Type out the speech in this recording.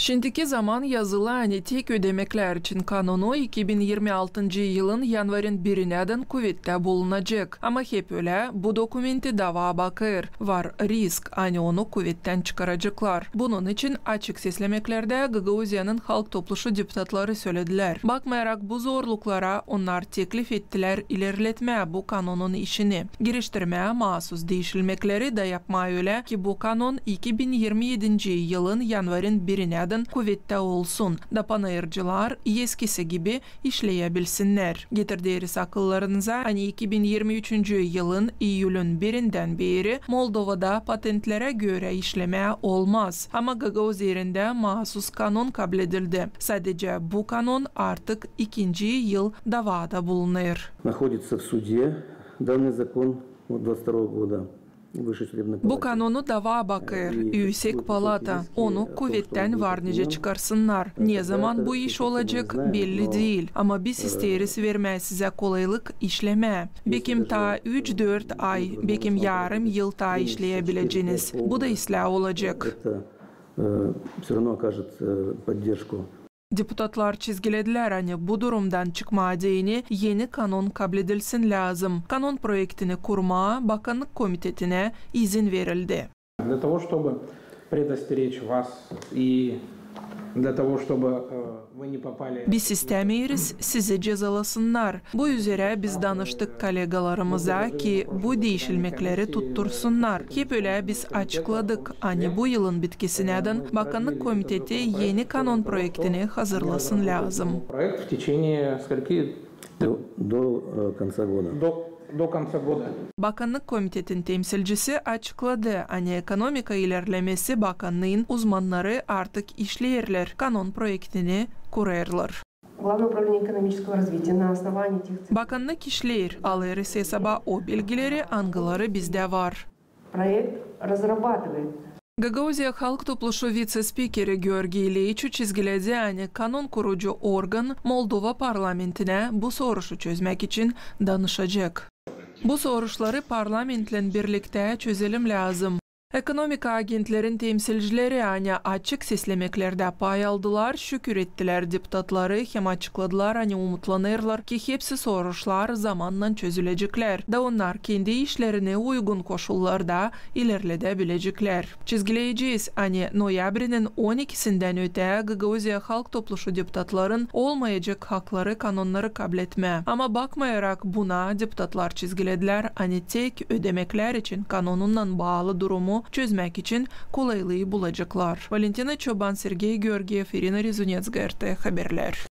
Şimdiki zaman yazılı tek ödemekler için kanunu 2026 yılın yanvarın 1'inden kuvvette bulunacak. Ama hep öyle bu dokumenti dava bakır. Var risk onu kuvvetten çıkaracaklar. Bunun için açık seslemeklerde Gagauziya'nın halk topluşu deputatları söylediler. Bakmayarak bu zorluklara onlar teklif ettiler ilerletmeye bu kanunun işini. Giriştirmeye mahsus değişilmekleri de yapmaya öyle ki bu kanun 2027 yılın yanvarın 1'inden kuvvette olsun da panayırcılar eskisi gibi işleyebilsinler. Getirdiğiniz akıllarınıza 2023 yılın Eylül'ün 1'inden beri Moldova'da patentlere göre işlemeye olmaz. Ama Gagauziya'nda mahsus kanun kabul edildi. Sadece bu kanun artık 2. yıl davada bulunuyor. Находится в суде данный закон 22 года. Bu kanunu dava bakır, Yüksek Palata. Onu kuvvetten varnice çıkarsınlar. Ne zaman bu iş olacak belli değil. Ama biz isteriz vermeye size kolaylık işleme. Bekim ta 3-4 ay, bekim yarım yıl ta işleyebileceğiniz. Bu da ıslah olacak. Deputatlar çizgilediler bu durumdan çıkmadığını yeni kanun kabul edilsin lazım. Kanun projektini kurmaya Bakanlık Komitetine izin verildi. Для того, чтобы предостеречь вас и для того, чтобы вы не попали... Biz istemiyoruz sizi cezalasınlar. Bu üzere biz danıştık kolegalarımıza ki bu değişilmekleri tuttursunlar. Hep öyle biz açıkladık. Bu yılın bitkisinden Bakanlık Komiteti yeni kanun projektini hazırlasın lazım. Проект в течение до конца года. Bakanlık Komitetin temsilcisi açıkladı. Ekonomika ilerlemesi bakanlığın uzmanları artık işleyirler. Kanun projektini kurarlar. Bakanlık işleyir. Alırız hesaba o bilgileri, angıları bizde var. Gagauziya Halk Topluşu vice-spikeri Georgiy Ilyich çizgiledi kanun kurucu organ Moldova parlamentine bu soruşu çözmek için danışacak. Bu soruşları parlamentle birlikte çözelim lazım. Ekonomika agentlerin temsilcileri açık seslemeklerde pay aldılar, şükür ettiler deputatları, hem açıkladılar umutlanırlar ki hepsi soruşlar zamanla çözülecekler da onlar kendi işlerine uygun koşullarda ilerletebilecekler. Çizgileyeceğiz noyabrinin 12'sinden öte Gagauziya Halk Topluşu deputatların olmayacak hakları kanunları kabul etme. Ama bakmayarak buna deputatlar çizgilediler tek ödemekler için kanunundan bağlı durumu çözmek için kolaylığı bulacaklar. Valentina Çoban, Sergey Georgiev, Irina Rizunets, GRT Haberler.